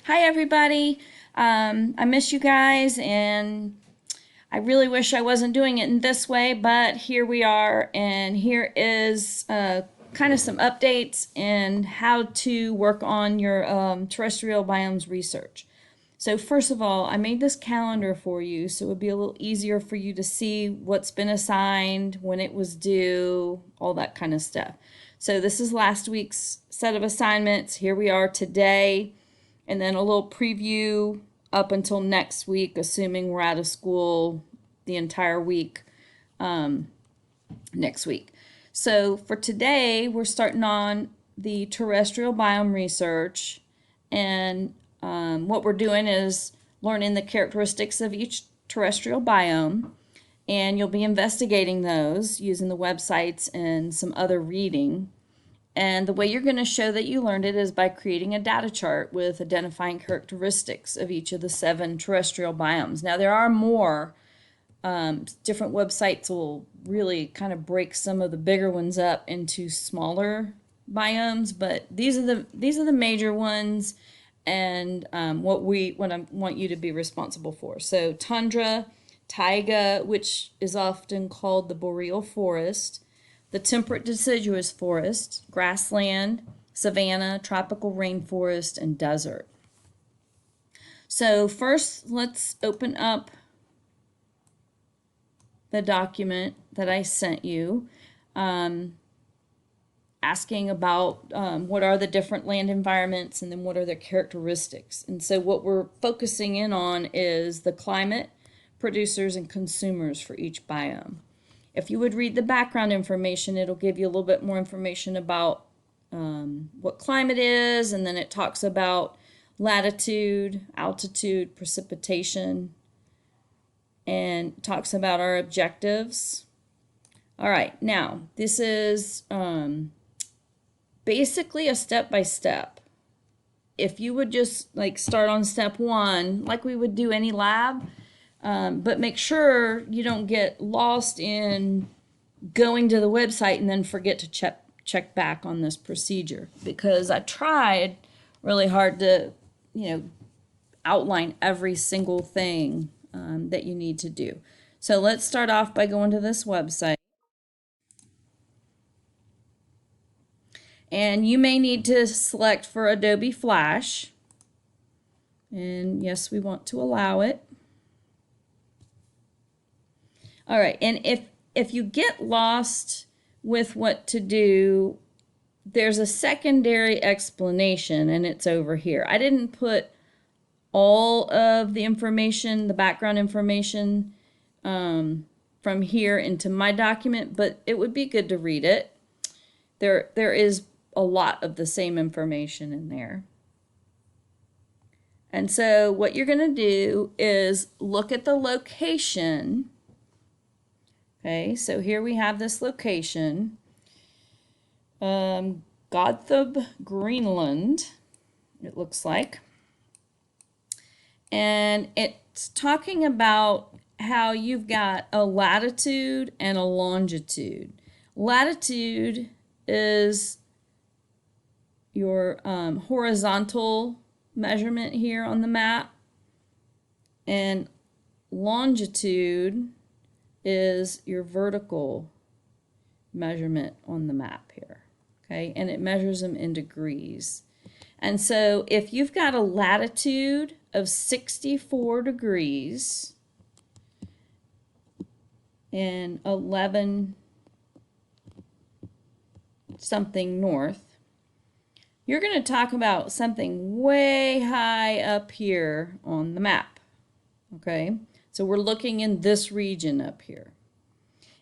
Hi everybody. I miss you guys and I really wish I wasn't doing it in this way, but here we are, and here is kind of some updates and how to work on your terrestrial biomes research. So first of all, I made this calendar for you so it would be a little easier for you to see what's been assigned, when it was due, all that kind of stuff. So this is last week's set of assignments. Here we are today, and then a little preview up until next week, assuming we're out of school the entire week next week. So for today, we're starting on the terrestrial biome research, and what we're doing is learning the characteristics of each terrestrial biome, and you'll be investigating those using the websites and some other reading. And the way you're going to show that you learned it is by creating a data chart with identifying characteristics of each of the 7 terrestrial biomes. Now there are more. Different websites will really kind of break some of the bigger ones up into smaller biomes, but these are the major ones, and what I want you to be responsible for. So tundra, taiga, which is often called the boreal forest, the temperate deciduous forest, grassland, savanna, tropical rainforest, and desert. So first, let's open up the document that I sent you, asking about what are the different land environments and then what are their characteristics. And so what we're focusing in on is the climate, producers, and consumers for each biome. If you would read the background information, it'll give you a little bit more information about what climate is, and then it talks about latitude, altitude, precipitation, and talks about our objectives. All right, now this is basically a step-by-step. If you would just start on step 1 like we would do any lab, but make sure you don't get lost in going to the website and then forget to check back on this procedure, because I tried really hard to outline every single thing that you need to do. So let's start off by going to this website. And you may need to select for Adobe Flash. And yes, we want to allow it. All right, and if you get lost with what to do, there's a secondary explanation, and it's over here. I didn't put all of the information, the background information from here into my document, but it would be good to read it. There is a lot of the same information in there. And so what you're going to do is look at the location. Okay, so here we have this location, Gotthub, Greenland, it looks like. And it's talking about how you've got a latitude and a longitude. Latitude is your horizontal measurement here on the map, and longitude is your vertical measurement on the map here. Okay, and it measures them in degrees. And so if you've got a latitude of 64 degrees and 11 something north, you're going to talk about something way high up here on the map. Okay, so we're looking in this region up here.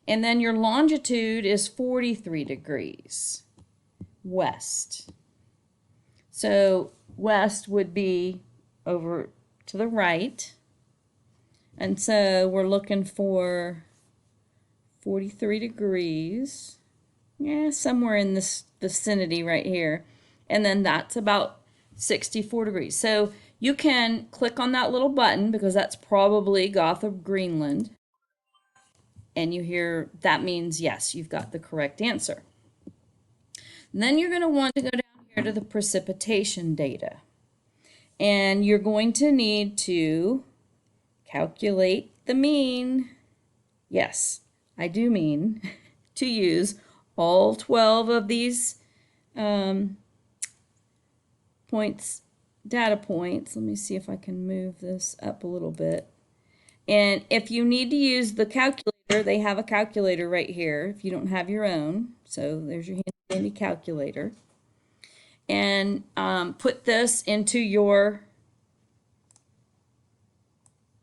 And then your longitude is 43 degrees west. So west would be over to the right. And so we're looking for 43 degrees. Yeah, somewhere in this vicinity right here. And then that's about 64 degrees. So you can click on that little button, because that's probably Gotthard, Greenland. And you hear that means yes, you've got the correct answer. And then you're going to want to go down here to the precipitation data. And you're going to need to calculate the mean. Yes, I do mean to use all 12 of these data points. Let me see if I can move this up a little bit. And if you need to use the calculator, they have a calculator right here if you don't have your own. So there's your handy calculator. And put this into your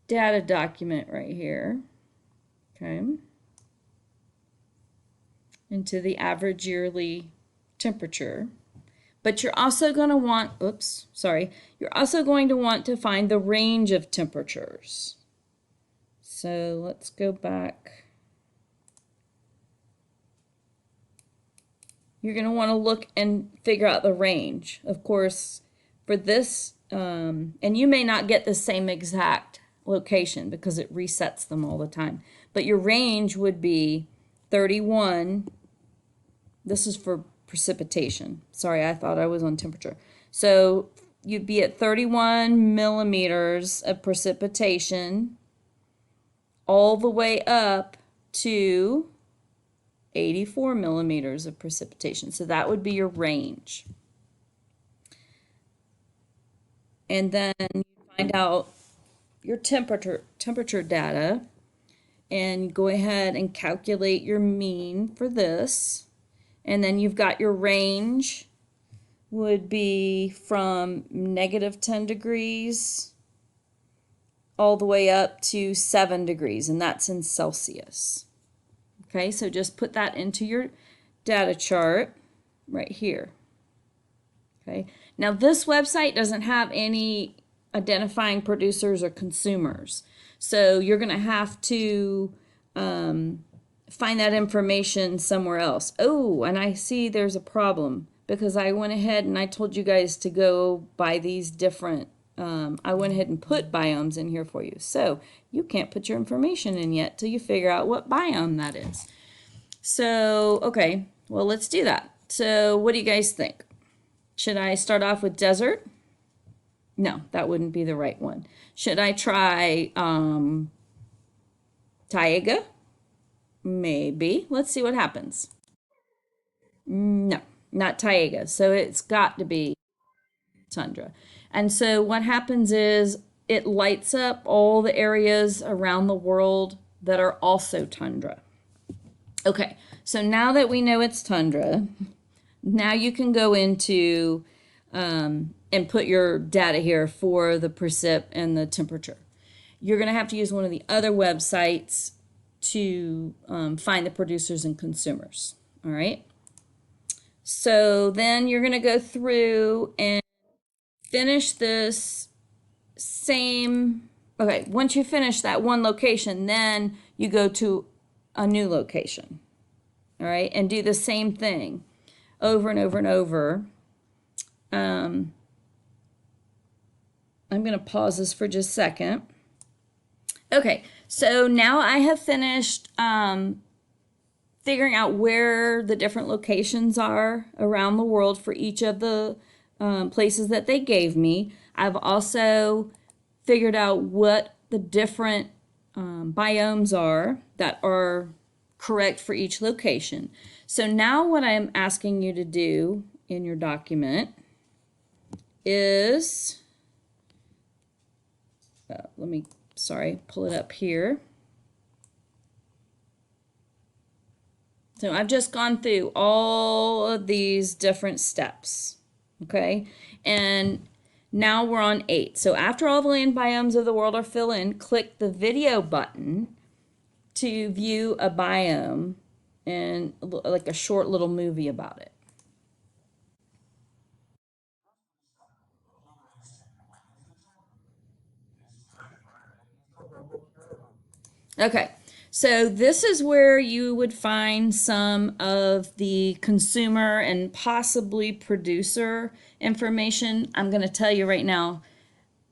data document right here. Okay. Into the average yearly temperature. But you're also going to want, you're also going to want to find the range of temperatures. So let's go back. You're going to want to look and figure out the range. Of course, for this, and you may not get the same exact location because it resets them all the time. But your range would be 31. This is for precipitation. Sorry, I thought I was on temperature. So you'd be at 31 millimeters of precipitation all the way up to 84 millimeters of precipitation. So that would be your range. And then you find out your temperature data and go ahead and calculate your mean for this. And then you've got your range would be from -10 degrees all the way up to 7 degrees, and that's in Celsius. Okay, so just put that into your data chart right here. Okay, now this website doesn't have any identifying producers or consumers, so you're going to have to find that information somewhere else. Oh, and I see there's a problem because I went ahead and I told you guys to go by these different I went ahead and put biomes in here for you. So you can't put your information in yet till you figure out what biome that is. So, okay, well, let's do that. So what do you guys think? Should I start off with desert? No, that wouldn't be the right one. Should I try taiga? Maybe. Let's see what happens. No, not taiga. So it's got to be tundra. And so what happens is it lights up all the areas around the world that are also tundra. Okay, so now that we know it's tundra, now you can go into and put your data here for the precip and the temperature. You're going to have to use one of the other websites to find the producers and consumers. All right. So then you're going to go through and finish this same, okay, once you finish that one location, then you go to a new location, all right, and do the same thing over and over and over. I'm going to pause this for just a second. Okay, so now I have finished figuring out where the different locations are around the world for each of the places that they gave me. I've also figured out what the different biomes are that are correct for each location. So now what I'm asking you to do in your document is, pull it up here. So I've just gone through all of these different steps, okay? And now we're on 8. So after all the land biomes of the world are filled in, click the video button to view a biome and like a short little movie about it. Okay, so this is where you would find some of the consumer and possibly producer information. I'm going to tell you right now,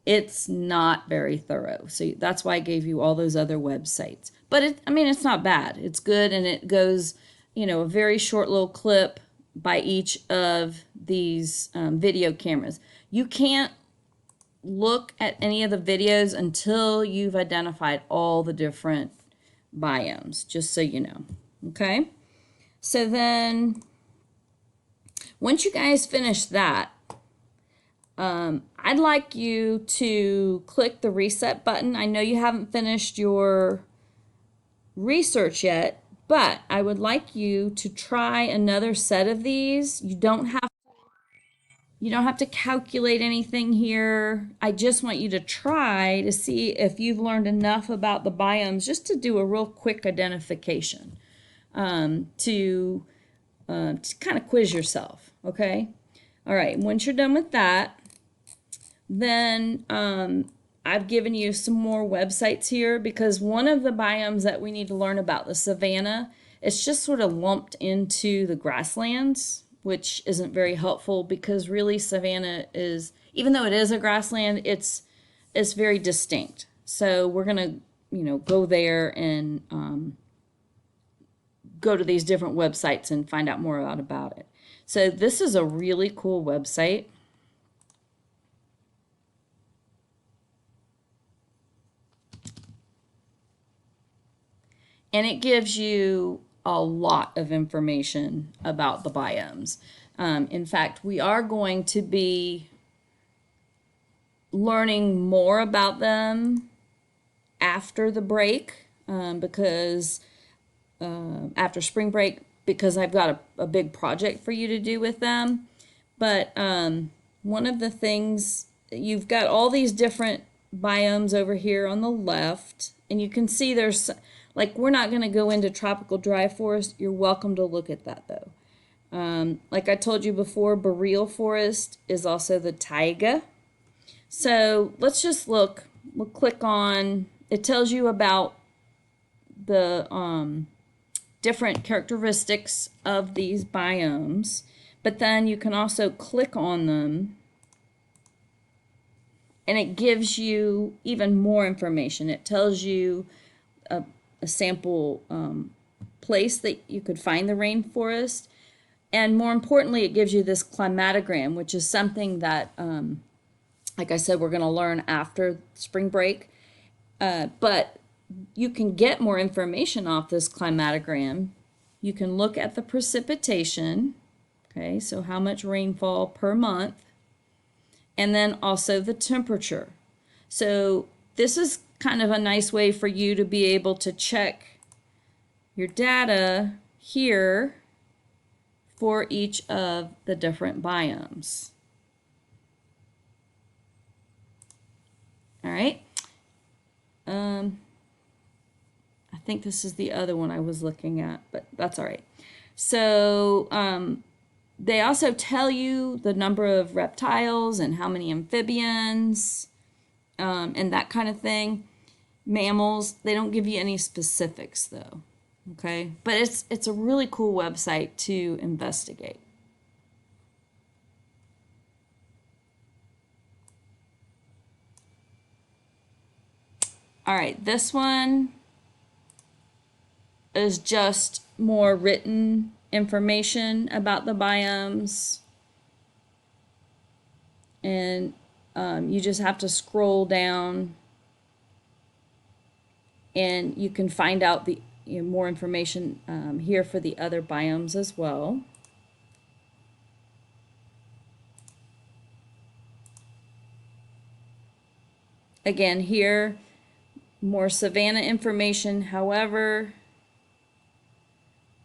it's not very thorough. So that's why I gave you all those other websites. But it's not bad. It's good, and it goes, a very short little clip by each of these video cameras. You can't look at any of the videos until you've identified all the different biomes, just so you know. Okay? So then, once you guys finish that, I'd like you to click the reset button. I know you haven't finished your research yet, but I would like you to try another set of these. You don't have to calculate anything here. I just want you to try to see if you've learned enough about the biomes just to do a real quick identification, to kind of quiz yourself, okay? All right, once you're done with that, then I've given you some more websites here because one of the biomes that we need to learn about, the savanna, it's just sort of lumped into the grasslands, which isn't very helpful because really savanna is, even though it is a grassland, it's very distinct. So we're going to, go there and go to these different websites and find out more about it. So this is a really cool website. And it gives you a lot of information about the biomes. In fact, we are going to be learning more about them after the break, because after spring break, because I've got a big project for you to do with them. But one of the things, you've got all these different biomes over here on the left, and you can see there's, like, we're not going to go into tropical dry forest. You're welcome to look at that, though. Like I told you before, boreal forest is also the taiga. So let's just look. We'll click on, it tells you about the different characteristics of these biomes, but then you can also click on them and it gives you even more information. It tells you a sample place that you could find the rainforest, and more importantly, it gives you this climatogram, which is something that, like I said, we're going to learn after spring break. But you can get more information off this climatogram. You can look at the precipitation, okay, so how much rainfall per month, and then also the temperature. So this is kind of a nice way for you to be able to check your data here for each of the different biomes. All right. I think this is the other one I was looking at, but that's all right. So they also tell you the number of reptiles and how many amphibians and that kind of thing. Mammals, they don't give you any specifics though. Okay, but it's a really cool website to investigate. All right, this one is just more written information about the biomes, and you just have to scroll down and you can find out the more information here for the other biomes as well. Again, here, more savanna information. However,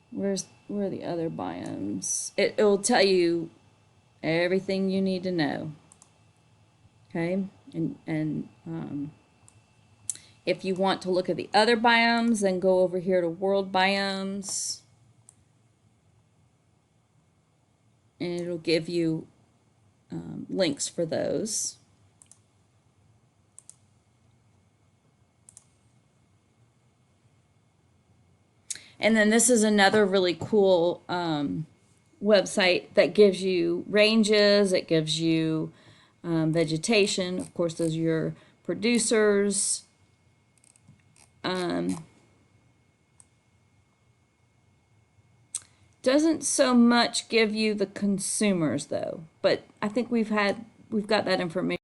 where are the other biomes? It will tell you everything you need to know. Okay, and if you want to look at the other biomes, then go over here to World Biomes, and it'll give you links for those. And then this is another really cool website that gives you ranges, it gives you vegetation. Of course, those are your producers. Doesn't so much give you the consumers though, but I think we've got that information